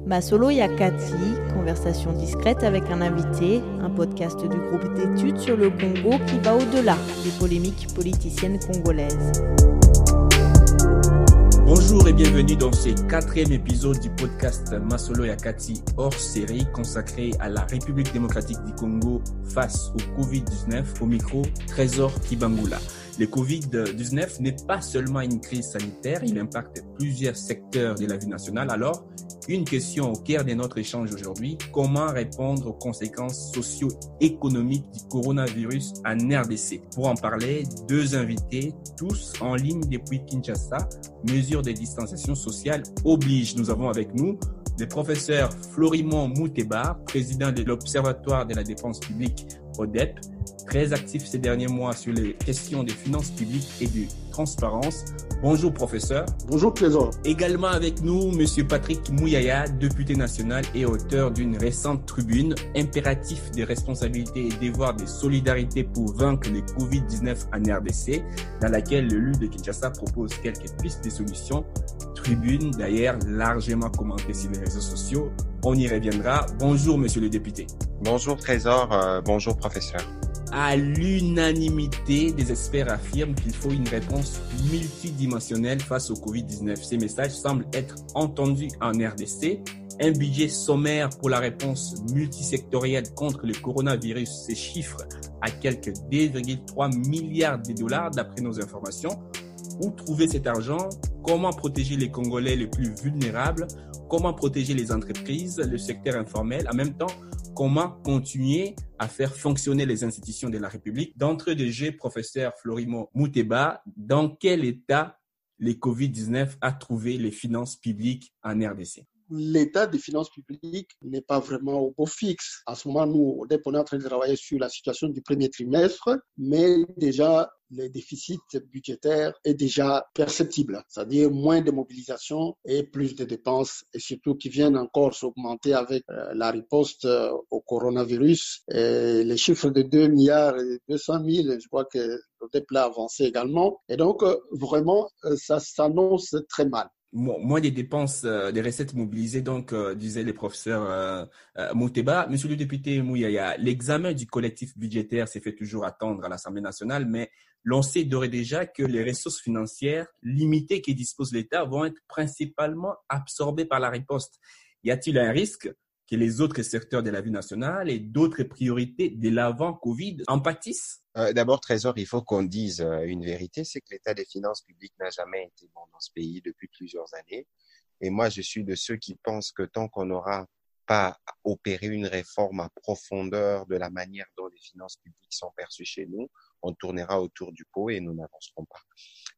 Masolo Yakati, conversation discrète avec un invité, un podcast du groupe d'études sur le Congo qui va au-delà des polémiques politiciennes congolaises. Bonjour et bienvenue dans ce 4e épisode du podcast Masolo Yakati hors série consacré à la République démocratique du Congo face au Covid-19 au micro Trésor Kibangula. Le Covid-19 n'est pas seulement une crise sanitaire, il impacte plusieurs secteurs de la vie nationale. Alors, une question au cœur de notre échange aujourd'hui, comment répondre aux conséquences socio-économiques du coronavirus en RDC? Pour en parler, deux invités, tous en ligne depuis Kinshasa, mesures de distanciation sociale obligent. Nous avons avec nous le professeur Florimond Mouteba, président de l'Observatoire de la dépense publique ODEP, très actif ces derniers mois sur les questions de finances publiques et de transparence. Bonjour professeur. Bonjour Trésor. Également avec nous, monsieur Patrick Mouyaya, député national et auteur d'une récente tribune, impératif de responsabilité et devoir de solidarité pour vaincre le Covid-19 en RDC, dans laquelle le LU de Kinshasa propose quelques pistes de solutions. Tribune d'ailleurs largement commentée sur les réseaux sociaux. On y reviendra. Bonjour monsieur le député. Bonjour Trésor, bonjour professeur. À l'unanimité, des experts affirment qu'il faut une réponse multidimensionnelle face au Covid-19. Ces messages semblent être entendus en RDC. Un budget sommaire pour la réponse multisectorielle contre le coronavirus se chiffre à quelques 2,3 milliards de dollars d'après nos informations. Où trouver cet argent? Comment protéger les Congolais les plus vulnérables? Comment protéger les entreprises, le secteur informel? En même temps, comment continuer à faire fonctionner les institutions de la République? D'entrée de jeu, professeur Florimond Mouteba, dans quel état le Covid-19 a trouvé les finances publiques en RDC? L'état des finances publiques n'est pas vraiment au beau fixe. En ce moment, nous, on est en train de travailler sur la situation du premier trimestre, mais déjà, le déficit budgétaire est déjà perceptible, c'est-à-dire moins de mobilisation et plus de dépenses, et surtout qui viennent encore s'augmenter avec la riposte au coronavirus. Et les chiffres de 2 milliards et 200 000, je crois que le DEP l'a avancé également. Et donc, vraiment, ça s'annonce très mal. Moins des dépenses, des recettes mobilisées, donc, disait le professeur Mouteba. Monsieur le député Mouyaya, l'examen du collectif budgétaire s'est fait toujours attendre à l'Assemblée nationale, mais l'on sait d'ores et déjà que les ressources financières limitées que dispose l'État vont être principalement absorbées par la riposte. Y a-t-il un risque que les autres secteurs de la vie nationale et d'autres priorités de l'avant-Covid en pâtissent? D'abord, Trésor, il faut qu'on dise une vérité, c'est que l'état des finances publiques n'a jamais été bon dans ce pays depuis plusieurs années. Et moi, je suis de ceux qui pensent que tant qu'on n'aura pas opéré une réforme à profondeur de la manière dont les finances publiques sont perçues chez nous, on tournera autour du pot et nous n'avancerons pas.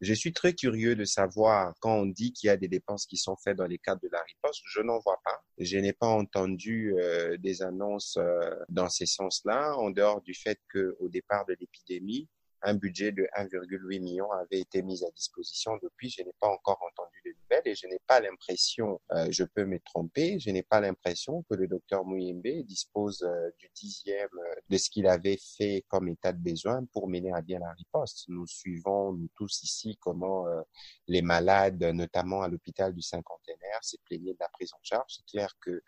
Je suis très curieux de savoir quand on dit qu'il y a des dépenses qui sont faites dans les cadres de la riposte. Je n'en vois pas. Je n'ai pas entendu des annonces dans ces sens-là, en dehors du fait qu'au départ de l'épidémie, un budget de 1,8 million avait été mis à disposition. Depuis, je n'ai pas encore entendu de nouvelles et je n'ai pas l'impression, je peux me tromper, je n'ai pas l'impression que le docteur Muyembe dispose du 10e de ce qu'il avait fait comme état de besoin pour mener à bien la riposte. Nous suivons, nous tous ici, comment les malades, notamment à l'hôpital du Cinquantenaire, s'est plaigné de la prise en charge. C'est clair que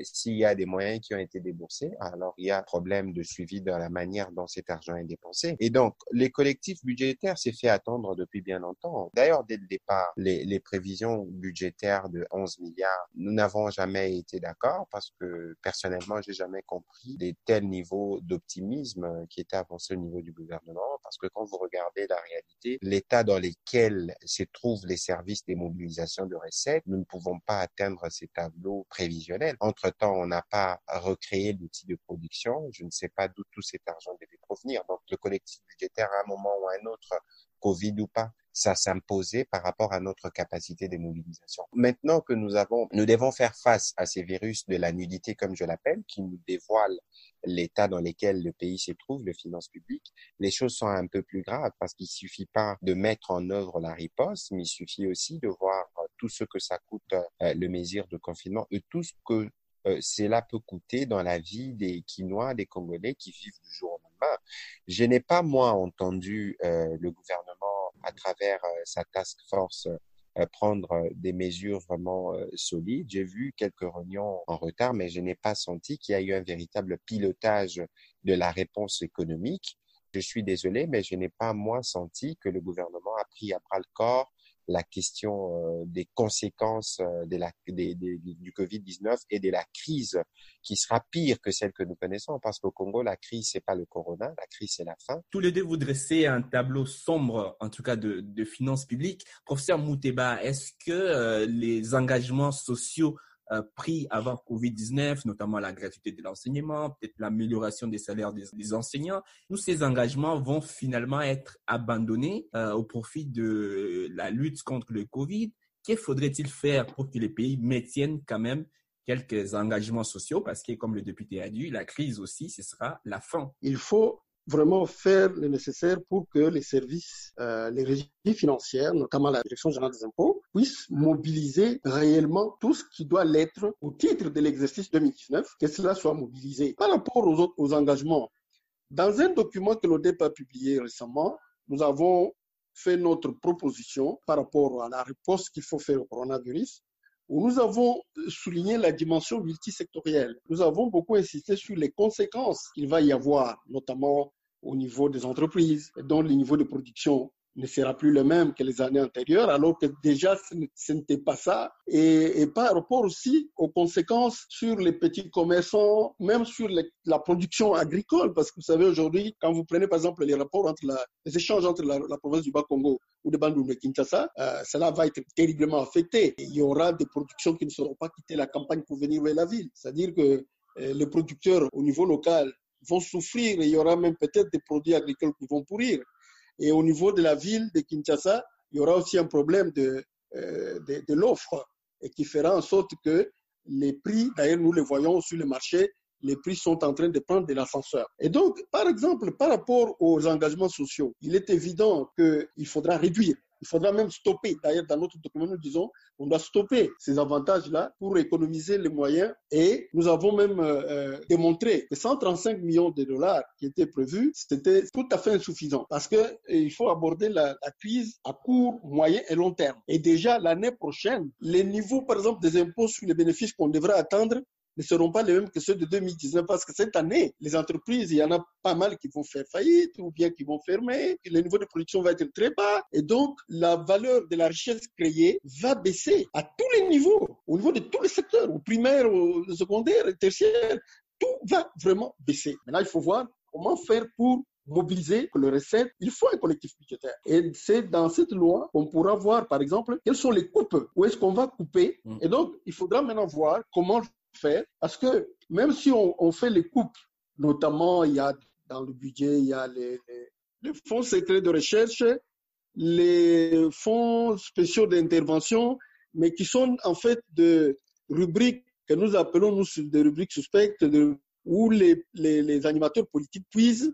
s'il y a des moyens qui ont été déboursés, alors il y a un problème de suivi dans la manière dont cet argent est dépensé. Et donc, les collectifs budgétaires s'est fait attendre depuis bien longtemps. D'ailleurs, dès le départ, les prévisions budgétaires de 11 milliards, nous n'avons jamais été d'accord parce que personnellement, j'ai jamais compris des tels niveaux d'optimisme qui étaient avancés au niveau du gouvernement. Parce que quand vous regardez la réalité, l'état dans lequel se trouvent les services des mobilisations de recettes, nous ne pouvons pas atteindre ces tableaux prévisionnels. Entre-temps, on n'a pas recréé l'outil de production. Je ne sais pas d'où tout cet argent devait provenir. Donc, le collectif budgétaire, à un moment ou à un autre, Covid ou pas, ça s'imposait par rapport à notre capacité de mobilisation. Maintenant que nous devons faire face à ces virus de la nudité, comme je l'appelle, qui nous dévoilent l'état dans lequel le pays se trouve, les finances publiques, les choses sont un peu plus graves parce qu'il suffit pas de mettre en œuvre la riposte, mais il suffit aussi de voir tout ce que ça coûte, le mesure de confinement et tout ce que cela peut coûter dans la vie des Quinois, des Congolais qui vivent du jour au lendemain. Je n'ai pas, moi, entendu le gouvernement à travers sa task force prendre des mesures vraiment solides. J'ai vu quelques réunions en retard, mais je n'ai pas senti qu'il y a eu un véritable pilotage de la réponse économique. Je suis désolé, mais je n'ai pas, moi, senti que le gouvernement a pris à bras le corps la question des conséquences du Covid-19 et de la crise qui sera pire que celle que nous connaissons, parce qu'au Congo, la crise, c'est pas le corona, la crise, c'est la faim. Tous les deux, vous dressez un tableau sombre, en tout cas de finances publiques. Professeur Mouteba, est-ce que les engagements sociaux pris avant Covid-19, notamment la gratuité de l'enseignement, peut-être l'amélioration des salaires des enseignants, tous ces engagements vont finalement être abandonnés au profit de la lutte contre le Covid? Que faudrait-il faire pour que les pays maintiennent quand même quelques engagements sociaux? Parce que, comme le député a dit, la crise aussi, ce sera la fin. Il faut vraiment faire le nécessaire pour que les services, les régies financières, notamment la Direction générale des impôts, puissent mobiliser réellement tout ce qui doit l'être au titre de l'exercice 2019, que cela soit mobilisé. Par rapport aux engagements, dans un document que l'ODEP a publié récemment, nous avons fait notre proposition par rapport à la réponse qu'il faut faire au coronavirus, où nous avons souligné la dimension multisectorielle. Nous avons beaucoup insisté sur les conséquences qu'il va y avoir, notamment au niveau des entreprises, dont le niveau de production ne sera plus le même que les années antérieures, alors que déjà ce n'était pas ça. Et par rapport aussi aux conséquences sur les petits commerçants, même sur la production agricole, parce que vous savez aujourd'hui, quand vous prenez par exemple les rapports entre les échanges entre la province du Bas-Congo ou de Bandung et Kinshasa, cela va être terriblement affecté. Et il y aura des productions qui ne seront pas quitter la campagne pour venir vers la ville. C'est-à-dire que les producteurs au niveau local vont souffrir et il y aura même peut-être des produits agricoles qui vont pourrir. Et au niveau de la ville de Kinshasa, il y aura aussi un problème de l'offre et qui fera en sorte que les prix, d'ailleurs nous le voyons sur le marché, les prix sont en train de prendre de l'ascenseur. Et donc, par exemple, par rapport aux engagements sociaux, il est évident qu'il faudra réduire. Il faudra même stopper. D'ailleurs, dans notre document, nous disons qu'on doit stopper ces avantages-là pour économiser les moyens. Et nous avons même démontré que 135 millions de dollars qui étaient prévus, c'était tout à fait insuffisant parce qu'il faut aborder la crise à court, moyen et long terme. Et déjà, l'année prochaine, les niveaux, par exemple, des impôts sur les bénéfices qu'on devrait attendre ne seront pas les mêmes que ceux de 2019 parce que cette année, les entreprises, il y en a pas mal qui vont faire faillite ou bien qui vont fermer, le niveau de production va être très bas et donc la valeur de la richesse créée va baisser à tous les niveaux, au niveau de tous les secteurs, au primaire, au secondaire, au tertiaire, tout va vraiment baisser. Maintenant, il faut voir comment faire pour mobiliser le recette, il faut un collectif budgétaire. Et c'est dans cette loi qu'on pourra voir, par exemple, quelles sont les coupes, où est-ce qu'on va couper. Et donc, il faudra maintenant voir comment faire, parce que même si on fait les coupes, notamment il y a dans le budget, il y a les fonds secrets de recherche, les fonds spéciaux d'intervention, mais qui sont en fait de rubriques que nous appelons nous des rubriques suspectes, où les animateurs politiques puisent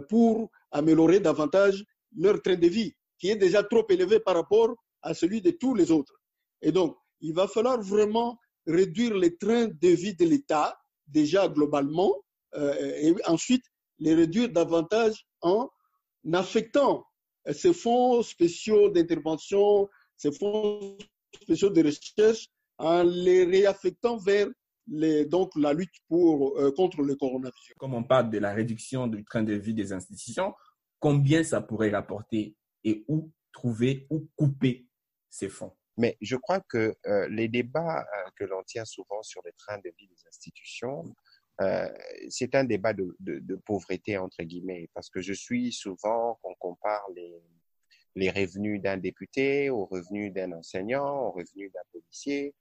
pour améliorer davantage leur train de vie, qui est déjà trop élevé par rapport à celui de tous les autres. Et donc, il va falloir vraiment réduire les trains de vie de l'État, déjà globalement, et ensuite les réduire davantage en affectant ces fonds spéciaux d'intervention, ces fonds spéciaux de recherche, en les réaffectant vers donc la lutte contre le coronavirus. Comme on parle de la réduction du train de vie des institutions, combien ça pourrait rapporter et où trouver, où couper ces fonds? Mais je crois que les débats que l'on tient souvent sur les trains de vie des institutions, c'est un débat de pauvreté, entre guillemets, parce que je suis souvent qu'on compare les revenus d'un député aux revenus d'un enseignant, aux revenus d'un policier.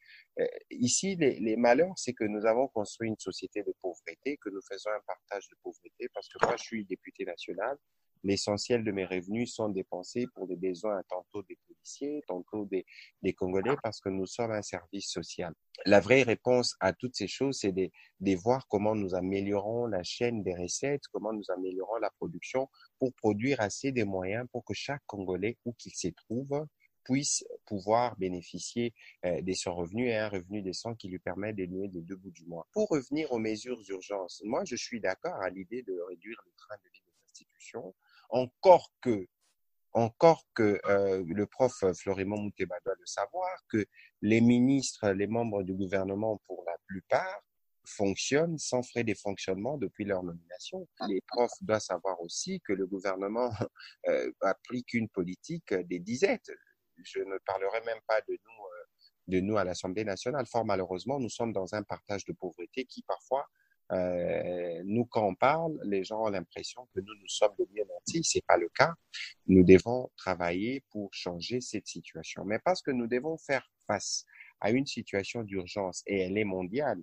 Ici, les malheurs, c'est que nous avons construit une société de pauvreté, que nous faisons un partage de pauvreté, parce que moi, je suis député national. L'essentiel de mes revenus sont dépensés pour les besoins tantôt des policiers, tantôt des Congolais, parce que nous sommes un service social. La vraie réponse à toutes ces choses, c'est de voir comment nous améliorons la chaîne des recettes, comment nous améliorons la production pour produire assez de moyens pour que chaque Congolais, où qu'il se trouve, puisse pouvoir bénéficier de son revenu et un revenu décent qui lui permet de nouer les deux bouts du mois. Pour revenir aux mesures d'urgence, moi, je suis d'accord à l'idée de réduire le train de vie des institutions, encore que Encore que le prof Florimond Moutéba doit le savoir, que les ministres, les membres du gouvernement, pour la plupart, fonctionnent sans frais de fonctionnement depuis leur nomination. Les profs doivent savoir aussi que le gouvernement applique une politique des disettes. Je ne parlerai même pas de nous à l'Assemblée nationale. Fort malheureusement, nous sommes dans un partage de pauvreté qui parfois, nous, quand on parle, les gens ont l'impression que nous sommes les mieux nantis. C'est pas le cas. Nous devons travailler pour changer cette situation. Mais parce que nous devons faire face à une situation d'urgence et elle est mondiale,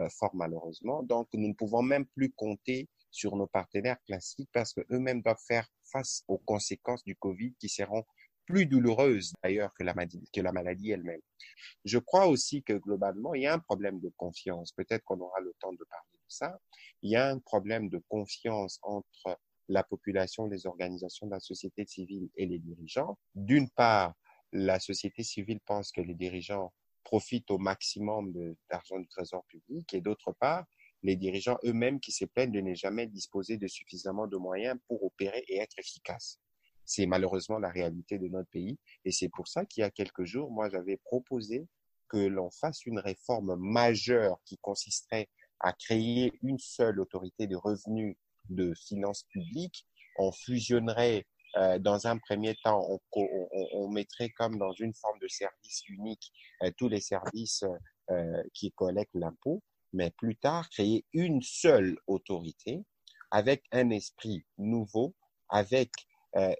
fort malheureusement. Donc, nous ne pouvons même plus compter sur nos partenaires classiques parce que eux-mêmes doivent faire face aux conséquences du Covid qui seront plus douloureuses d'ailleurs que la maladie elle-même. Je crois aussi que globalement, il y a un problème de confiance. Peut-être qu'on aura le temps de parler de ça. Il y a un problème de confiance entre la population, les organisations de la société civile et les dirigeants. D'une part, la société civile pense que les dirigeants profitent au maximum d'argent du trésor public et d'autre part, les dirigeants eux-mêmes qui se plaignent de ne jamais disposer de suffisamment de moyens pour opérer et être efficaces. C'est malheureusement la réalité de notre pays et c'est pour ça qu'il y a quelques jours, moi j'avais proposé que l'on fasse une réforme majeure qui consisterait à créer une seule autorité de revenus de finances publiques. On fusionnerait dans un premier temps, on mettrait comme dans une forme de service unique tous les services qui collectent l'impôt, mais plus tard créer une seule autorité avec un esprit nouveau, avec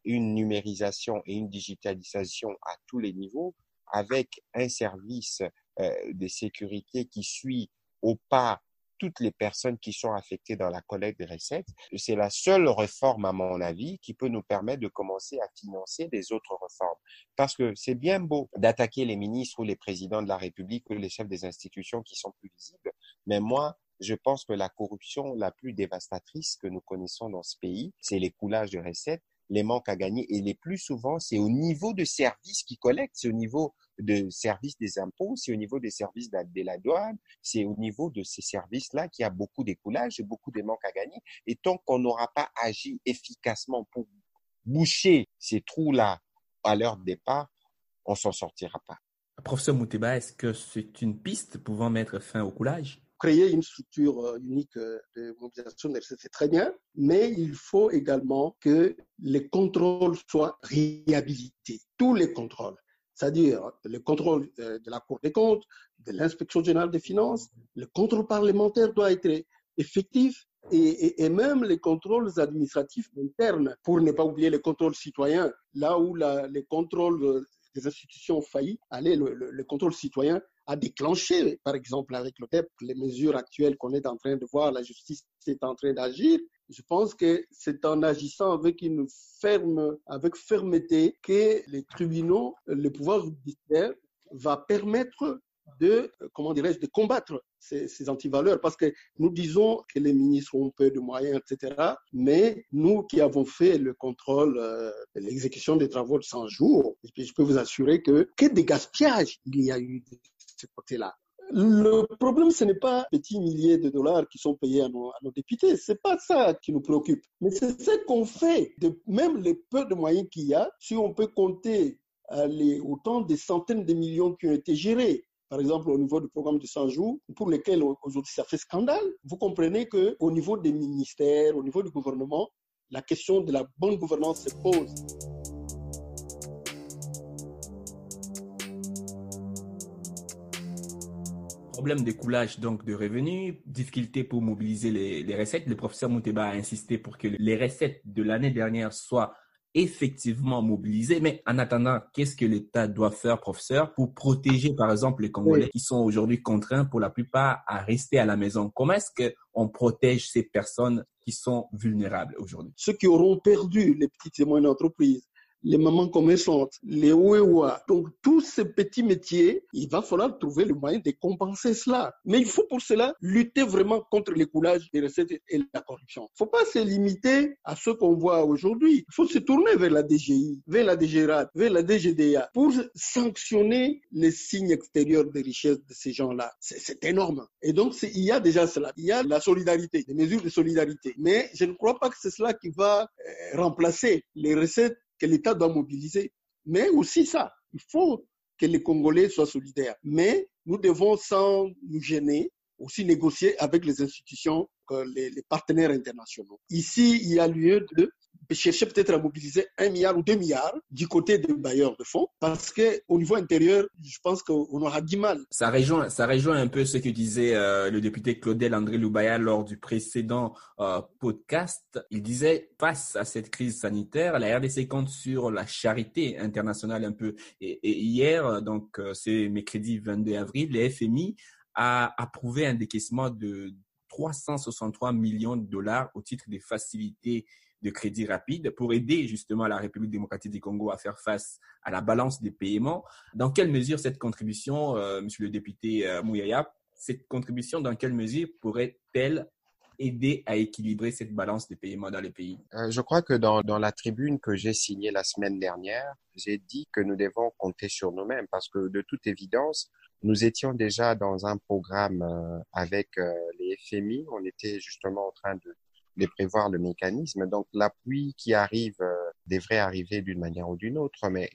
une numérisation et une digitalisation à tous les niveaux, avec un service de sécurité qui suit au pas toutes les personnes qui sont affectées dans la collecte des recettes. C'est la seule réforme, à mon avis, qui peut nous permettre de commencer à financer les autres réformes. Parce que c'est bien beau d'attaquer les ministres ou les présidents de la République ou les chefs des institutions qui sont plus visibles, mais moi, je pense que la corruption la plus dévastatrice que nous connaissons dans ce pays, c'est l'écoulage de recettes, les manques à gagner et les plus souvent, c'est au niveau de services qui collectent, c'est au niveau de services des impôts, c'est au niveau des services de la douane, c'est au niveau de ces services-là qu'il y a beaucoup d'écoulage et beaucoup de manques à gagner. Et tant qu'on n'aura pas agi efficacement pour boucher ces trous-là à leur départ, on s'en sortira pas. Professeur Moutéba, est-ce que c'est une piste pouvant mettre fin au coulage? Créer une structure unique de mobilisation des recettes, c'est très bien, mais il faut également que les contrôles soient réhabilités. Tous les contrôles, c'est-à-dire le contrôle de la Cour des comptes, de l'Inspection générale des finances, le contrôle parlementaire doit être effectif et même les contrôles administratifs internes, pour ne pas oublier les contrôles citoyens, là où les contrôles des institutions ont failli, le contrôle citoyen a déclenché, par exemple avec le TEP, les mesures actuelles qu'on est en train de voir, la justice est en train d'agir. Je pense que c'est en agissant avec fermeté que les tribunaux, le pouvoir judiciaire va permettre de combattre ces antivaleurs, parce que nous disons que les ministres ont peu de moyens, etc. Mais nous qui avons fait le contrôle de l'exécution des travaux de 100 jours, je peux vous assurer que des gaspillages il y a eu de ce côté-là. Le problème, ce n'est pas les petits milliers de dollars qui sont payés à nos députés. C'est pas ça qui nous préoccupe. Mais c'est ce qu'on fait de même les peu de moyens qu'il y a. Si on peut compter autant de centaines de millions qui ont été gérés, par exemple au niveau du programme de 100 jours, pour lesquels aujourd'hui ça fait scandale, vous comprenez qu'au niveau des ministères, au niveau du gouvernement, la question de la bonne gouvernance se pose. Problème d'écoulage donc de revenus, difficulté pour mobiliser les recettes. Le professeur Moutéba a insisté pour que les recettes de l'année dernière soient effectivement mobilisées. Mais en attendant, qu'est-ce que l'État doit faire, professeur, pour protéger par exemple les Congolais qui sont aujourd'hui contraints pour la plupart à rester à la maison? Comment est-ce qu'on protège ces personnes qui sont vulnérables aujourd'hui? Ceux qui auront perdu les petites et moyennes entreprises, les mamans commerçantes, les ouéouas. Donc, tous ces petits métiers, il va falloir trouver le moyen de compenser cela. Mais il faut pour cela lutter vraiment contre l'écoulage des recettes et la corruption. Il ne faut pas se limiter à ce qu'on voit aujourd'hui. Il faut se tourner vers la DGI, vers la DGRAT, vers la DGDA pour sanctionner les signes extérieurs de richesse de ces gens-là. C'est énorme. Et donc, il y a déjà cela. Il y a la solidarité, des mesures de solidarité. Mais je ne crois pas que c'est cela qui va remplacer les recettes que l'État doit mobiliser. Mais aussi ça, il faut que les Congolais soient solidaires. Mais nous devons, sans nous gêner, aussi négocier avec les institutions, les partenaires internationaux. Ici, il y a lieu de chercher peut-être à mobiliser 1 milliard ou 2 milliards du côté des bailleurs de fonds, parce qu'au niveau intérieur, je pense qu'on aura du mal. Ça rejoint un peu ce que disait le député Claudel André Loubaya lors du précédent podcast. Il disait, face à cette crise sanitaire, la RDC compte sur la charité internationale un peu. Et hier, donc c'est mercredi 22 avril, le FMI a approuvé un décaissement de 363 millions de dollars au titre des facilités de crédit rapide pour aider justement la République démocratique du Congo à faire face à la balance des paiements. Dans quelle mesure cette contribution, monsieur le député Mouyaya, cette contribution, dans quelle mesure pourrait-elle aider à équilibrer cette balance des paiements dans les pays? Je crois que dans la tribune que j'ai signée la semaine dernière, j'ai dit que nous devons compter sur nous-mêmes parce que de toute évidence, nous étions déjà dans un programme avec les FMI. On était justement en train de prévoir le mécanisme. Donc, l'appui qui arrive devrait arriver d'une manière ou d'une autre, mais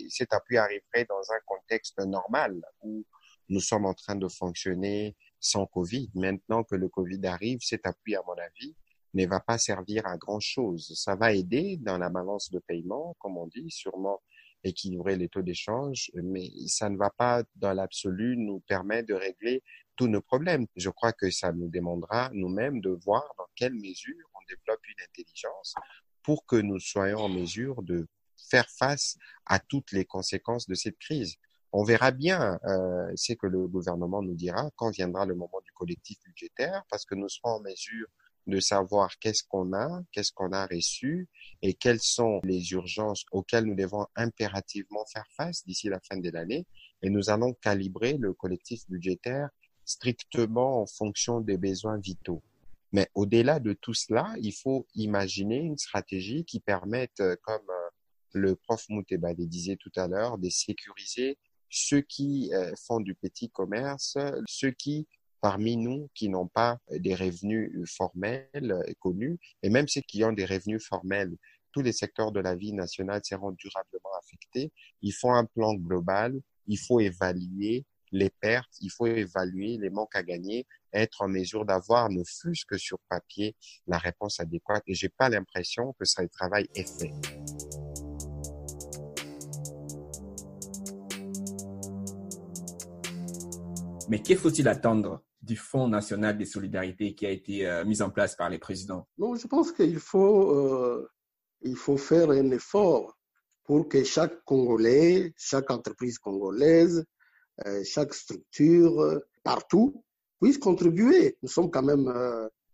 cet appui arriverait dans un contexte normal où nous sommes en train de fonctionner sans Covid. Maintenant que le Covid arrive, cet appui, à mon avis, ne va pas servir à grand-chose. Ça va aider dans la balance de paiement, comme on dit, sûrement équilibrer les taux d'échange, mais ça ne va pas, dans l'absolu, nous permettre de régler tous nos problèmes. Je crois que ça nous demandera nous-mêmes de voir dans quelle mesure on développe une intelligence pour que nous soyons en mesure de faire face à toutes les conséquences de cette crise. On verra bien ce que le gouvernement nous dira quand viendra le moment du collectif budgétaire, parce que nous serons en mesure de savoir qu'est-ce qu'on a reçu et quelles sont les urgences auxquelles nous devons impérativement faire face d'ici la fin de l'année. Et nous allons calibrer le collectif budgétaire strictement en fonction des besoins vitaux. Mais au-delà de tout cela, il faut imaginer une stratégie qui permette, comme le prof Mouteba le disait tout à l'heure, de sécuriser ceux qui font du petit commerce, ceux qui, parmi nous, qui n'ont pas des revenus formels connus, et même ceux qui ont des revenus formels, tous les secteurs de la vie nationale seront durablement affectés. Il faut un plan global, il faut évaluer les pertes, il faut évaluer les manques à gagner, être en mesure d'avoir, ne fût-ce que sur papier, la réponse adéquate. Et j'ai pas l'impression que ce travail est fait. Mais qu'il faut-il attendre du Fonds national des solidarités qui a été mis en place par les présidents? Non, je pense qu'il faut faire un effort pour que chaque Congolais, chaque entreprise congolaise, chaque structure, partout, puisse contribuer. Nous sommes quand même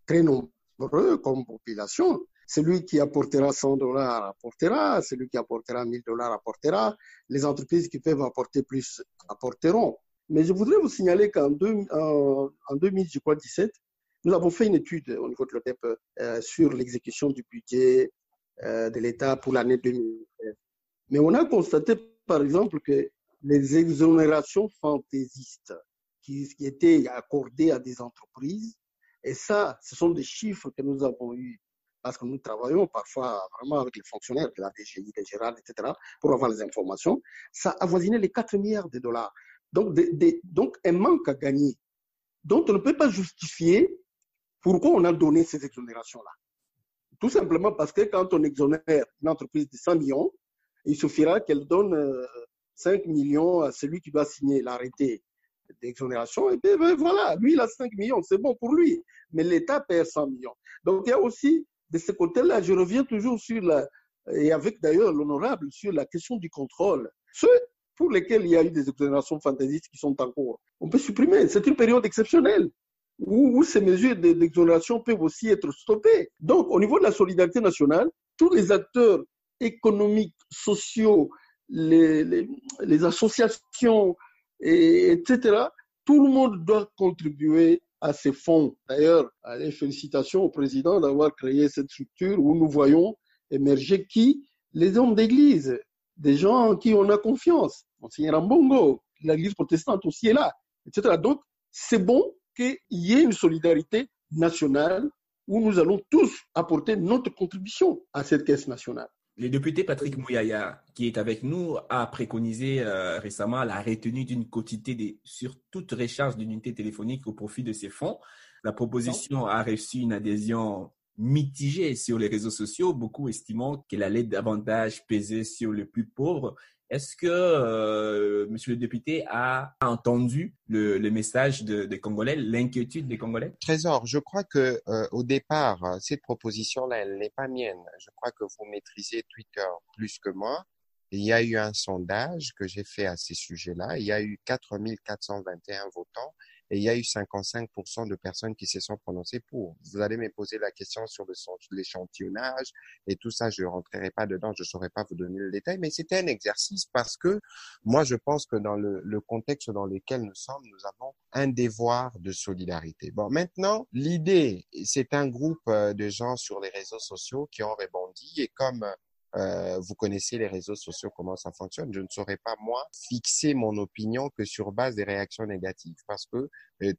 très nombreux comme population. Celui qui apportera $100 apportera, celui qui apportera $1000 apportera, les entreprises qui peuvent apporter plus apporteront. Mais je voudrais vous signaler qu'en 2017, nous avons fait une étude au niveau de l'ODEP sur l'exécution du budget de l'État pour l'année 2016. Mais on a constaté, par exemple, que les exonérations fantaisistes qui étaient accordées à des entreprises, et ça, ce sont des chiffres que nous avons eus, parce que nous travaillons parfois vraiment avec les fonctionnaires de la DGI, des Gérard, etc., pour avoir les informations, ça avoisinait les 4 milliards de dollars. Donc, un manque à gagner, dont on ne peut pas justifier pourquoi on a donné ces exonérations-là. Tout simplement parce que quand on exonère une entreprise de 100 millions, il suffira qu'elle donne 5 millions à celui qui doit signer l'arrêté d'exonération, et bien voilà, lui il a 5 millions, c'est bon pour lui, mais l'État perd 100 millions. Donc il y a aussi, de ce côté-là, je reviens toujours sur et avec d'ailleurs l'honorable, sur la question du contrôle. Ceux pour lesquels il y a eu des exonérations fantaisistes qui sont en cours, on peut supprimer. C'est une période exceptionnelle où ces mesures d'exonération peuvent aussi être stoppées. Donc, au niveau de la solidarité nationale, tous les acteurs économiques, sociaux, les associations, etc., tout le monde doit contribuer à ces fonds. D'ailleurs, allez, félicitations au président d'avoir créé cette structure où nous voyons émerger les hommes d'église, des gens en qui on a confiance. Monseigneur Mbongo, l'église protestante aussi est là, etc. Donc, c'est bon qu'il y ait une solidarité nationale où nous allons tous apporter notre contribution à cette caisse nationale. Le député Patrick Mouyaya, qui est avec nous, a préconisé récemment la retenue d'une quotité sur toute recharge d'une unité téléphonique au profit de ces fonds. La proposition a reçu une adhésion mitigée sur les réseaux sociaux, beaucoup estimant qu'elle allait davantage peser sur les plus pauvres. Est-ce que monsieur le député a entendu le message des Congolais, l'inquiétude des Congolais? Trésor, je crois que au départ, cette proposition-là, elle n'est pas mienne. Je crois que vous maîtrisez Twitter plus que moi. Il y a eu un sondage que j'ai fait à ces sujets-là. Il y a eu 4421 votants et il y a eu 55% de personnes qui se sont prononcées pour. Vous allez me poser la question sur l'échantillonnage et tout ça, je ne rentrerai pas dedans, je ne saurais pas vous donner le détail, mais c'était un exercice parce que moi, je pense que dans le contexte dans lequel nous sommes, nous avons un devoir de solidarité. Bon, maintenant, l'idée, c'est un groupe de gens sur les réseaux sociaux qui ont rebondi et comme vous connaissez les réseaux sociaux, comment ça fonctionne. Je ne saurais pas, moi, fixer mon opinion que sur base des réactions négatives parce que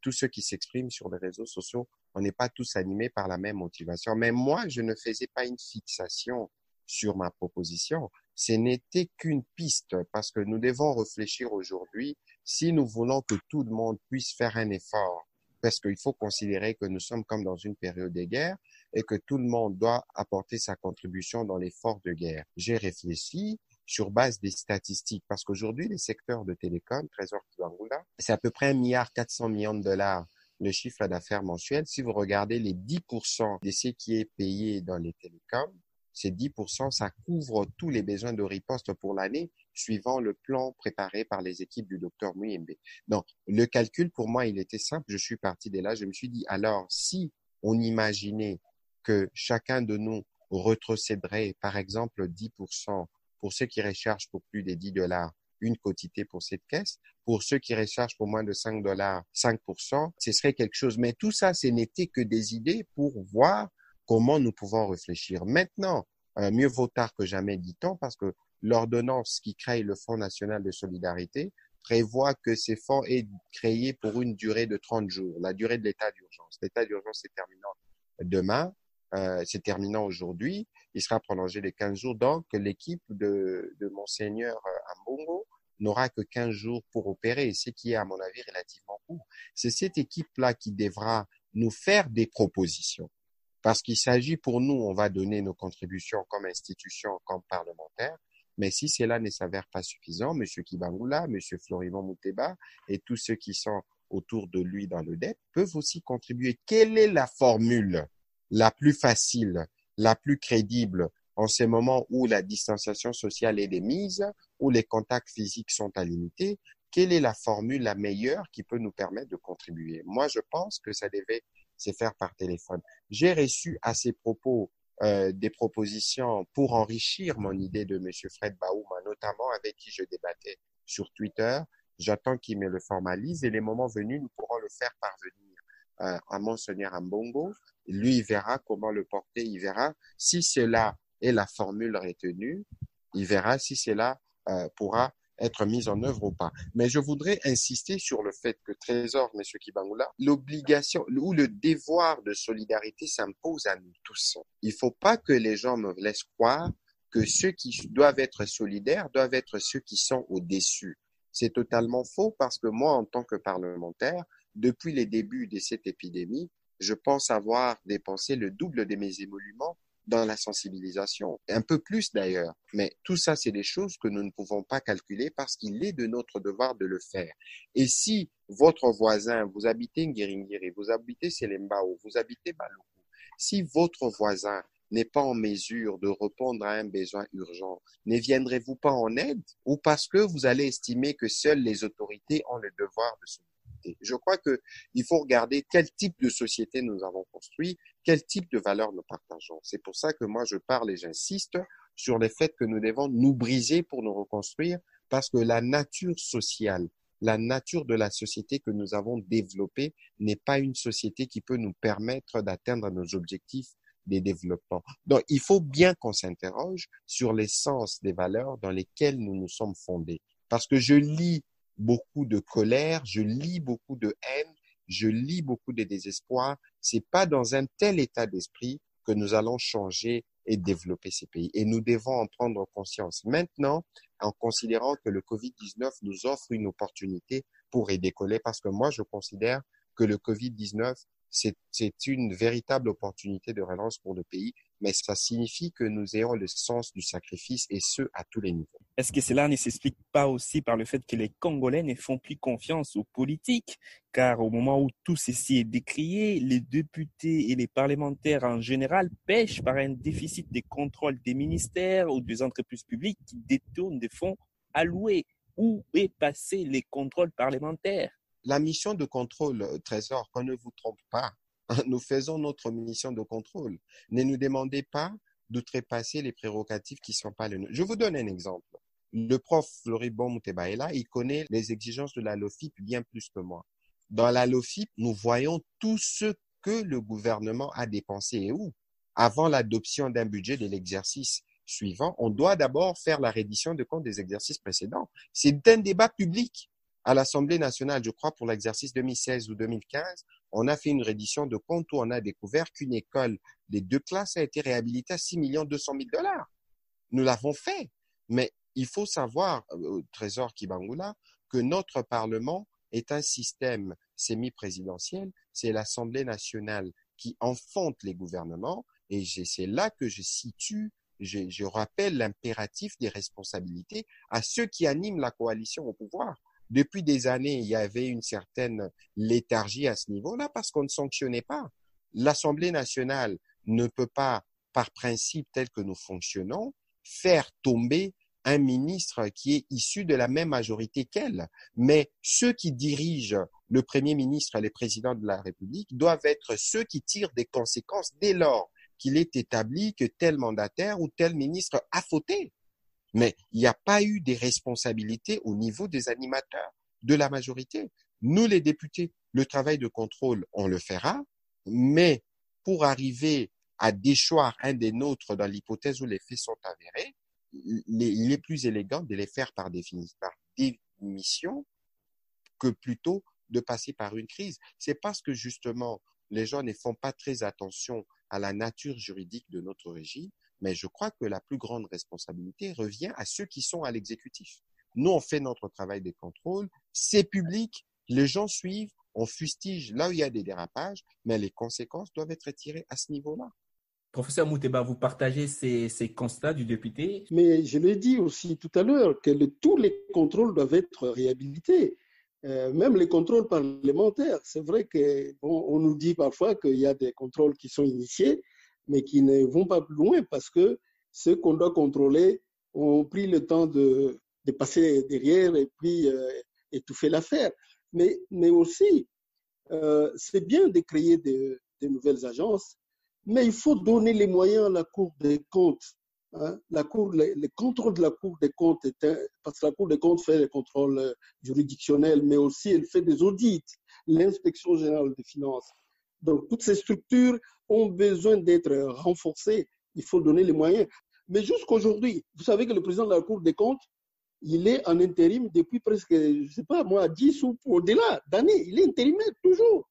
tous ceux qui s'expriment sur les réseaux sociaux, on n'est pas tous animés par la même motivation. Mais moi, je ne faisais pas une fixation sur ma proposition. Ce n'était qu'une piste parce que nous devons réfléchir aujourd'hui si nous voulons que tout le monde puisse faire un effort. Parce qu'il faut considérer que nous sommes comme dans une période de guerre et que tout le monde doit apporter sa contribution dans l'effort de guerre. J'ai réfléchi sur base des statistiques parce qu'aujourd'hui, les secteurs de télécom, Trésor Kibangula, c'est à peu près 1,4 milliard de dollars le chiffre d'affaires mensuel. Si vous regardez les 10% de ce qui est payé dans les télécoms, ces 10%, ça couvre tous les besoins de riposte pour l'année suivant le plan préparé par les équipes du docteur Muyembe. Donc, le calcul, pour moi, il était simple. Je suis parti de là. Je me suis dit, alors, si on imaginait que chacun de nous retrocéderait, par exemple, 10% pour ceux qui rechargent pour plus de 10 dollars, une quotité pour cette caisse. Pour ceux qui rechargent pour moins de 5 dollars, 5%, ce serait quelque chose. Mais tout ça, ce n'était que des idées pour voir comment nous pouvons réfléchir. Maintenant, mieux vaut tard que jamais, dit-on, parce que l'ordonnance qui crée le Fonds national de solidarité prévoit que ces fonds est créé pour une durée de 30 jours, la durée de l'état d'urgence. L'état d'urgence est terminant demain, c'est terminant aujourd'hui, il sera prolongé de 15 jours. Donc, l'équipe de Monseigneur Ambongo n'aura que 15 jours pour opérer, ce qui est, à mon avis, relativement court. C'est cette équipe-là qui devra nous faire des propositions. Parce qu'il s'agit pour nous, on va donner nos contributions comme institution, comme parlementaire, mais si cela ne s'avère pas suffisant, M. Kibangula, M. Florimond Mouteba et tous ceux qui sont autour de lui dans le DEP peuvent aussi contribuer. Quelle est la formule la plus facile, la plus crédible en ces moments où la distanciation sociale est démise, où les contacts physiques sont à limiter? Quelle est la formule la meilleure qui peut nous permettre de contribuer? Moi, je pense que ça devait se faire par téléphone. J'ai reçu à ces propos des propositions pour enrichir mon idée de M. Fred Baouma, notamment avec qui je débattais sur Twitter. J'attends qu'il me le formalise et les moments venus, nous pourrons le faire parvenir à Monseigneur Ambongo. Lui, il verra comment le porter, il verra si cela est la formule retenue, il verra si cela pourra être mise en œuvre ou pas. Mais je voudrais insister sur le fait que Trésor, M. Kibangula, l'obligation ou le devoir de solidarité s'impose à nous tous. Il ne faut pas que les gens me laissent croire que ceux qui doivent être solidaires doivent être ceux qui sont au-dessus. C'est totalement faux parce que moi, en tant que parlementaire, depuis les débuts de cette épidémie, je pense avoir dépensé le double de mes émoluments dans la sensibilisation, un peu plus d'ailleurs. Mais tout ça, c'est des choses que nous ne pouvons pas calculer parce qu'il est de notre devoir de le faire. Et si votre voisin, vous habitez Ngiringiri, vous habitez Selembao, vous habitez Baloukou, si votre voisin n'est pas en mesure de répondre à un besoin urgent, ne viendrez-vous pas en aide ou parce que vous allez estimer que seules les autorités ont le devoir de solidarité? Je crois qu'il faut regarder quel type de société nous avons construit, quel type de valeurs nous partageons. C'est pour ça que moi je parle et j'insiste sur le fait que nous devons nous briser pour nous reconstruire parce que la nature sociale, la nature de la société que nous avons développée n'est pas une société qui peut nous permettre d'atteindre nos objectifs des développements. Donc, il faut bien qu'on s'interroge sur l'essence des valeurs dans lesquelles nous nous sommes fondés. Parce que je lis beaucoup de colère, je lis beaucoup de haine, je lis beaucoup de désespoir. C'est pas dans un tel état d'esprit que nous allons changer et développer ces pays. Et nous devons en prendre conscience. Maintenant, en considérant que le Covid-19 nous offre une opportunité pour y décoller, parce que moi, je considère que le Covid-19, c'est une véritable opportunité de relance pour le pays, mais ça signifie que nous ayons le sens du sacrifice et ce, à tous les niveaux. Est-ce que cela ne s'explique pas aussi par le fait que les Congolais ne font plus confiance aux politiques? Car au moment où tout ceci est décrié, les députés et les parlementaires en général pêchent par un déficit de contrôle des ministères ou des entreprises publiques qui détournent des fonds alloués. Où est passé les contrôles parlementaires? La mission de contrôle, Trésor, qu'on ne vous trompe pas, nous faisons notre mission de contrôle. Ne nous demandez pas d'outrepasser les prérogatives qui ne sont pas les nôtres. Je vous donne un exemple. Le prof Floribon Mutebaela, il connaît les exigences de la LOFIP bien plus que moi. Dans la LOFIP, nous voyons tout ce que le gouvernement a dépensé et où. Avant l'adoption d'un budget de l'exercice suivant, on doit d'abord faire la reddition de comptes des exercices précédents. C'est un débat public. À l'Assemblée nationale, je crois, pour l'exercice 2016 ou 2015, on a fait une reddition de comptes où on a découvert qu'une école des 2 classes a été réhabilitée à 6 200 000 $. Nous l'avons fait. Mais il faut savoir, Trésor Kibangula, que notre Parlement est un système semi-présidentiel. C'est l'Assemblée nationale qui enfonce les gouvernements et c'est là que je rappelle l'impératif des responsabilités à ceux qui animent la coalition au pouvoir. Depuis des années, il y avait une certaine léthargie à ce niveau-là parce qu'on ne sanctionnait pas. L'Assemblée nationale ne peut pas, par principe tel que nous fonctionnons, faire tomber un ministre qui est issu de la même majorité qu'elle. Mais ceux qui dirigent le Premier ministre et les présidents de la République doivent être ceux qui tirent des conséquences dès lors qu'il est établi que tel mandataire ou tel ministre a fauté. Mais il n'y a pas eu des responsabilités au niveau des animateurs de la majorité. Nous, les députés, le travail de contrôle, on le fera, mais pour arriver à déchoir un des nôtres dans l'hypothèse où les faits sont avérés, il est plus élégant de les faire par démission que plutôt de passer par une crise. C'est parce que justement, les gens ne font pas très attention à la nature juridique de notre régime, mais je crois que la plus grande responsabilité revient à ceux qui sont à l'exécutif. Nous, on fait notre travail de contrôle, c'est public, les gens suivent, on fustige là où il y a des dérapages, mais les conséquences doivent être tirées à ce niveau-là. Professeur Mouteba, vous partagez ces constats du député? Mais je l'ai dit aussi tout à l'heure, que tous les contrôles doivent être réhabilités. Même les contrôles parlementaires. C'est vrai qu'on nous dit parfois qu'il y a des contrôles qui sont initiés, mais qui ne vont pas plus loin parce que ceux qu'on doit contrôler ont pris le temps de passer derrière et puis étouffer l'affaire. Mais aussi, c'est bien de créer de nouvelles agences, mais il faut donner les moyens à la Cour des comptes. Hein, le contrôle de la Cour des comptes, parce que la Cour des comptes fait les contrôles juridictionnels, mais aussi elle fait des audits, l'inspection générale des finances. Donc, toutes ces structures ont besoin d'être renforcées. Il faut donner les moyens. Mais jusqu'aujourd'hui, vous savez que le président de la Cour des comptes, il est en intérim depuis presque, je ne sais pas moi, 10 ou au-delà d'années. Il est intérimaire toujours.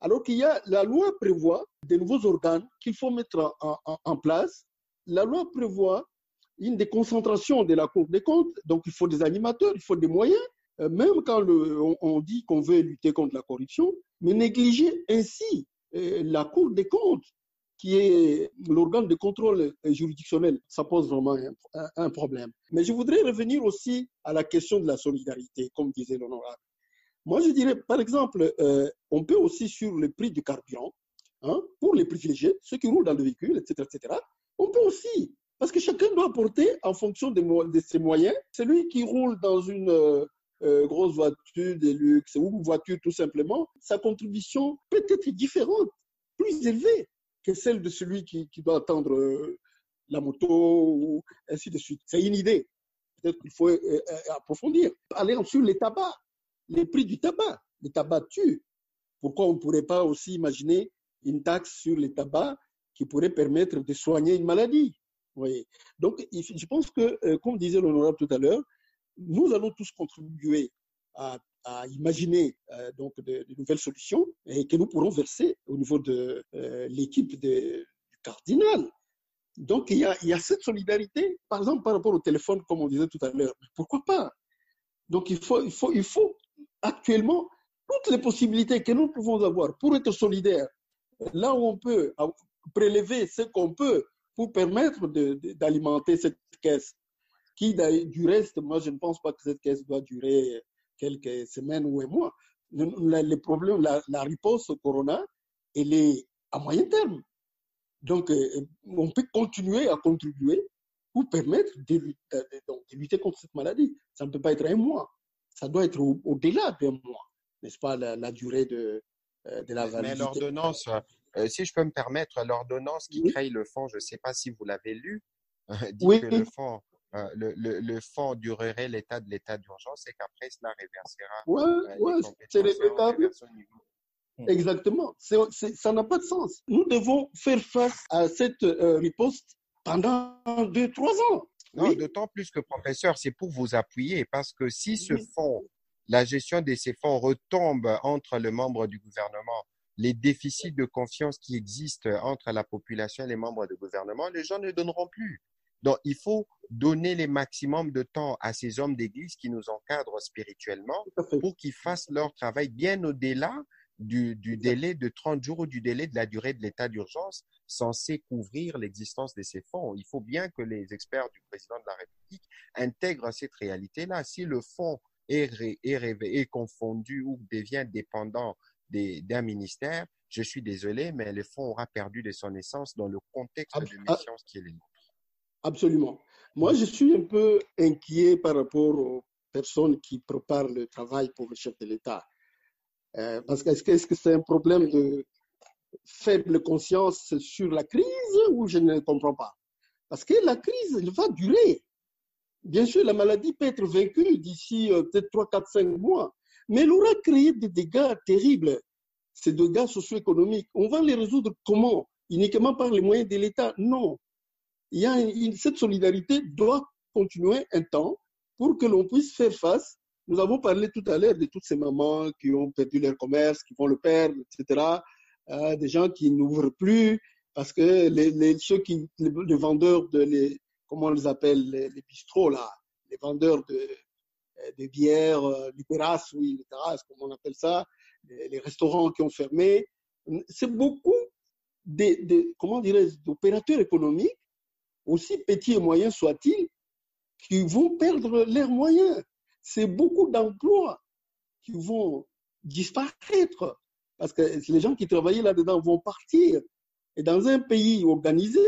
Alors qu'il y a, la loi prévoit de nouveaux organes qu'il faut mettre en place. La loi prévoit une déconcentration de la Cour des comptes. Donc, il faut des animateurs, il faut des moyens. Même quand on dit qu'on veut lutter contre la corruption, mais négliger ainsi la Cour des comptes, qui est l'organe de contrôle juridictionnel, ça pose vraiment un problème. Mais je voudrais revenir aussi à la question de la solidarité, comme disait l'honorable. Moi, je dirais, par exemple, on peut aussi sur le prix du carburant, hein, pour les privilégiés, ceux qui roulent dans le véhicule, etc., on peut aussi, parce que chacun doit apporter en fonction de ses moyens. Celui qui roule dans une grosse voiture de luxe ou une voiture tout simplement, sa contribution peut être différente, plus élevée que celle de celui qui doit attendre la moto ou ainsi de suite. C'est une idée. Peut-être qu'il faut approfondir. Aller sur les tabacs, les prix du tabac. Les tabacs tuent. Pourquoi on ne pourrait pas aussi imaginer une taxe sur les tabacs qui pourrait permettre de soigner une maladie? Oui. Donc, je pense que, comme disait l'honorable tout à l'heure, nous allons tous contribuer à imaginer donc de nouvelles solutions et que nous pourrons verser au niveau de l'équipe du cardinal. Donc, il y a cette solidarité, par exemple, par rapport au téléphone, comme on disait tout à l'heure. Pourquoi pas? Donc, il faut actuellement toutes les possibilités que nous pouvons avoir pour être solidaires. Là où on peut prélever ce qu'on peut pour permettre d'alimenter cette caisse, qui, du reste, moi, je ne pense pas que cette caisse doit durer quelques semaines ou un mois. Les problèmes, la riposte au corona, elle est à moyen terme. Donc, on peut continuer à contribuer pour permettre de lutter contre cette maladie. Ça ne peut pas être un mois. Ça doit être au-delà d'un mois, n'est-ce pas, la durée de la validité. Mais l'ordonnance, si je peux me permettre, l'ordonnance qui crée le fonds, je ne sais pas si vous l'avez lu, dit que le fonds, le fonds durerait l'état d'urgence et qu'après cela réversera c'est respectable. Exactement. Ça n'a pas de sens. Nous devons faire face à cette riposte pendant 2-3 ans. Non, d'autant plus que, professeur, c'est pour vous appuyer parce que si ce fonds, la gestion de ces fonds retombe entre les membres du gouvernement, les déficits de confiance qui existent entre la population et les membres du gouvernement, les gens ne donneront plus. Donc, il faut donner les maximums de temps à ces hommes d'église qui nous encadrent spirituellement pour qu'ils fassent leur travail bien au-delà du délai de 30 jours ou du délai de la durée de l'état d'urgence censé couvrir l'existence de ces fonds. Il faut bien que les experts du président de la République intègrent cette réalité-là. Si le fonds est confondu ou devient dépendant d'un ministère, je suis désolé, mais le fonds aura perdu de son essence dans le contexte de méfiance qui est le nôtre. Absolument. Moi, je suis un peu inquiet par rapport aux personnes qui préparent le travail pour le chef de l'État. Parce que est-ce que c'est un problème de faible conscience sur la crise ou je ne comprends pas? Parce que la crise, elle va durer. Bien sûr, la maladie peut être vaincue d'ici peut-être 3, 4, 5 mois, mais elle aura créé des dégâts terribles, ces dégâts socio-économiques. On va les résoudre comment? Uniquement par les moyens de l'État? Non. Il y a cette solidarité doit continuer un temps pour que l'on puisse faire face. Nous avons parlé tout à l'heure de toutes ces mamans qui ont perdu leur commerce, qui vont le perdre, etc. Des gens qui n'ouvrent plus parce que les vendeurs comment on les appelle, les bistrots là, les vendeurs de bière, les terrasses, oui, les terrasses, comme on appelle ça, les restaurants qui ont fermé. C'est beaucoup comment dirais-je, d'opérateurs économiques, aussi petits et moyens soient-ils, qui vont perdre leurs moyens. C'est beaucoup d'emplois qui vont disparaître parce que les gens qui travaillaient là-dedans vont partir. Et dans un pays organisé,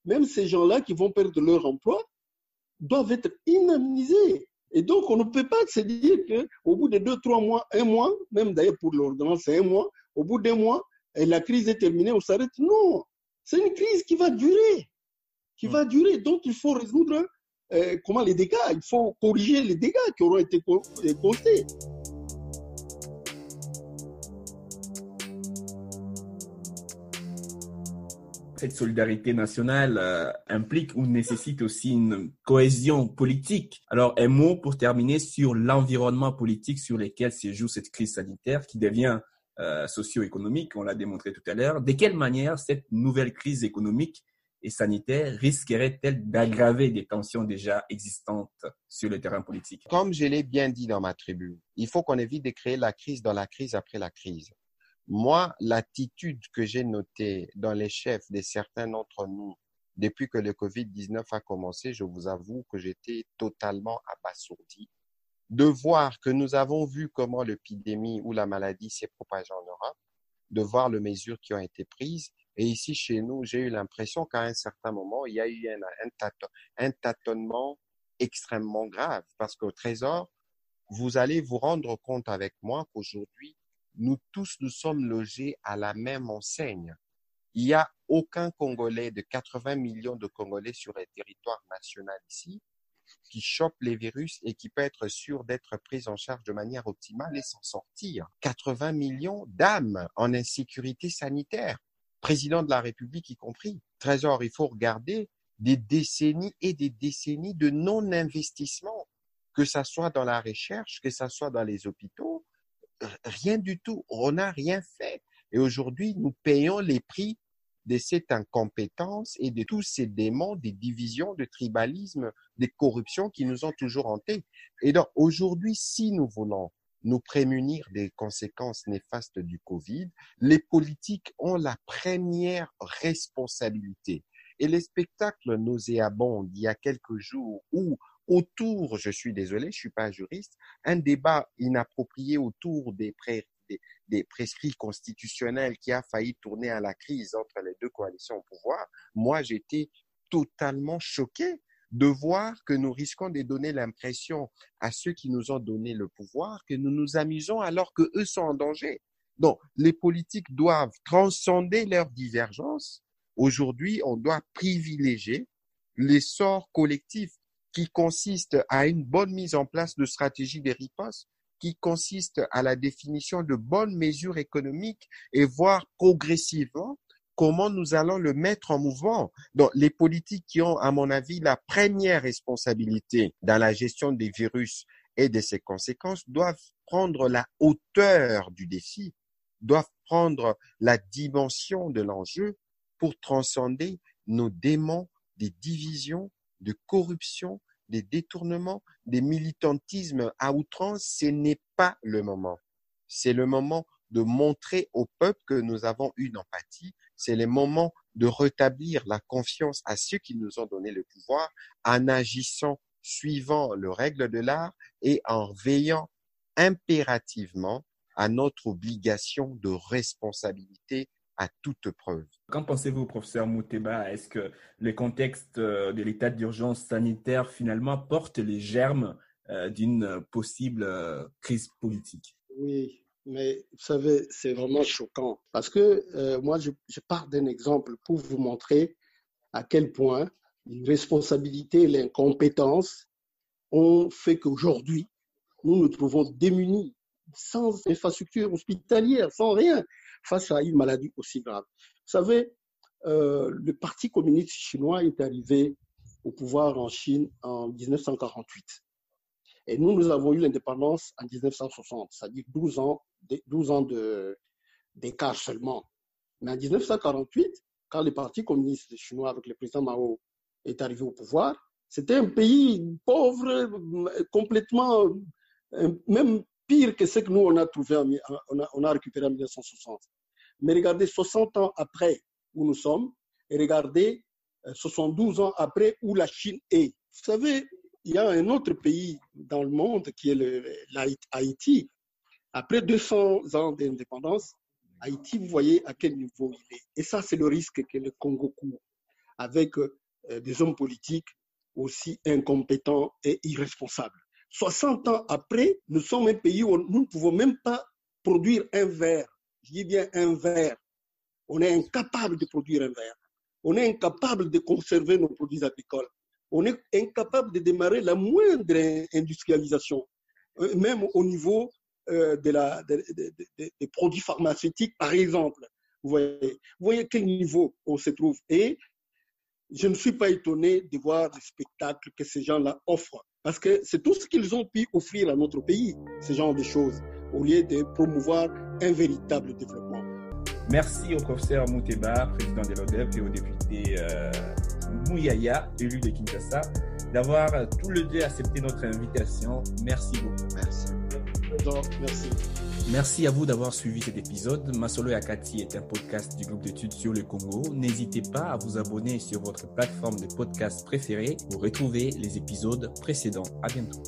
même ces gens-là qui vont perdre leur emploi doivent être indemnisés. Et donc, on ne peut pas se dire qu'au bout de 2-3 mois, 1 mois, même d'ailleurs pour l'ordonnance, c'est 1 mois, au bout d'1 mois, et la crise est terminée, on s'arrête. Non, c'est une crise qui va durer. Donc, il faut résoudre les dégâts. Il faut corriger les dégâts qui auront été causés. Cette solidarité nationale implique ou nécessite aussi une cohésion politique. Alors, un mot pour terminer sur l'environnement politique sur lequel se joue cette crise sanitaire qui devient socio-économique, on l'a démontré tout à l'heure. De quelle manière cette nouvelle crise économique et sanitaire risquerait-elle d'aggraver des tensions déjà existantes sur le terrain politique? Comme je l'ai bien dit dans ma tribune, il faut qu'on évite de créer la crise dans la crise après la crise. Moi, l'attitude que j'ai notée dans les chefs de certains d'entre nous depuis que le Covid-19 a commencé, je vous avoue que j'étais totalement abasourdi de voir que nous avons vu comment l'épidémie ou la maladie s'est propagée en Europe, de voir les mesures qui ont été prises. Et ici, chez nous, j'ai eu l'impression qu'à un certain moment, il y a eu un tâtonnement extrêmement grave. Parce qu'au Trésor, vous allez vous rendre compte avec moi qu'aujourd'hui, nous tous, nous sommes logés à la même enseigne. Il n'y a aucun Congolais de 80 millions de Congolais sur le territoire national ici qui chope les virus et qui peut être sûr d'être pris en charge de manière optimale et s'en sortir. 80 millions d'âmes en insécurité sanitaire. Président de la République y compris. Trésor, il faut regarder des décennies et des décennies de non-investissement, que ça soit dans la recherche, que ça soit dans les hôpitaux, rien du tout. On n'a rien fait. Et aujourd'hui, nous payons les prix de cette incompétence et de tous ces démons, des divisions, de tribalisme, des corruptions qui nous ont toujours hantés. Et donc, aujourd'hui, si nous voulons nous prémunir des conséquences néfastes du Covid, les politiques ont la première responsabilité. Et les spectacles nauséabonds d'il y a quelques jours où autour, je suis désolé, je suis pas juriste, un débat inapproprié autour des prescrits constitutionnels qui a failli tourner à la crise entre les deux coalitions au pouvoir, moi j'étais totalement choqué de voir que nous risquons de donner l'impression à ceux qui nous ont donné le pouvoir que nous nous amusons alors que eux sont en danger. Donc, les politiques doivent transcender leurs divergences. Aujourd'hui, on doit privilégier l'essor collectif qui consiste à une bonne mise en place de stratégies de riposte, qui consiste à la définition de bonnes mesures économiques et voir progressivement comment nous allons le mettre en mouvement. Donc, les politiques qui ont, à mon avis, la première responsabilité dans la gestion des virus et de ses conséquences doivent prendre la hauteur du défi, doivent prendre la dimension de l'enjeu pour transcender nos démons des divisions, de corruption, des détournements, des militantismes à outrance. Ce n'est pas le moment. C'est le moment de montrer au peuple que nous avons une empathie. C'est le moment de rétablir la confiance à ceux qui nous ont donné le pouvoir en agissant suivant les règles de l'art et en veillant impérativement à notre obligation de responsabilité à toute preuve. Qu'en pensez-vous, professeur Mouteba? Est-ce que le contexte de l'état d'urgence sanitaire finalement porte les germes d'une possible crise politique? Oui, mais vous savez, c'est vraiment choquant parce que moi, je pars d'un exemple pour vous montrer à quel point l'irresponsabilité et l'incompétence ont fait qu'aujourd'hui, nous nous trouvons démunis, sans infrastructure hospitalière, sans rien, face à une maladie aussi grave. Vous savez, le Parti communiste chinois est arrivé au pouvoir en Chine en 1948. Et nous avons eu l'indépendance en 1960, c'est-à-dire 12 ans d'écart seulement. Mais en 1948, quand le Parti communiste chinois avec le président Mao est arrivé au pouvoir, c'était un pays pauvre, complètement, même pire que ce que nous on a trouvé, on a récupéré en 1960. Mais regardez 60 ans après où nous sommes et regardez 72 ans après où la Chine est. Vous savez, il y a un autre pays dans le monde qui est Haïti. Après 200 ans d'indépendance, Haïti, vous voyez à quel niveau il est. Et ça, c'est le risque que le Congo court, avec des hommes politiques aussi incompétents et irresponsables. 60 ans après, nous sommes un pays où nous ne pouvons même pas produire un verre. Je dis bien un verre. On est incapable de produire un verre. On est incapable de conserver nos produits agricoles. On est incapable de démarrer la moindre industrialisation, même au niveau des produits pharmaceutiques, par exemple. Vous voyez à quel niveau on se trouve. Et je ne suis pas étonné de voir les spectacles que ces gens-là offrent, parce que c'est tout ce qu'ils ont pu offrir à notre pays, ce genre de choses, au lieu de promouvoir un véritable développement. Merci au professeur Mouteba, président de l'ODEP, et au député Mouyaya, élu de Kinshasa, d'avoir tous les deux accepté notre invitation. Merci beaucoup. Merci. Merci. Merci à vous d'avoir suivi cet épisode. Masolo Yakati est un podcast du groupe d'études sur le Congo. N'hésitez pas à vous abonner sur votre plateforme de podcast préférée pour retrouver les épisodes précédents. À bientôt.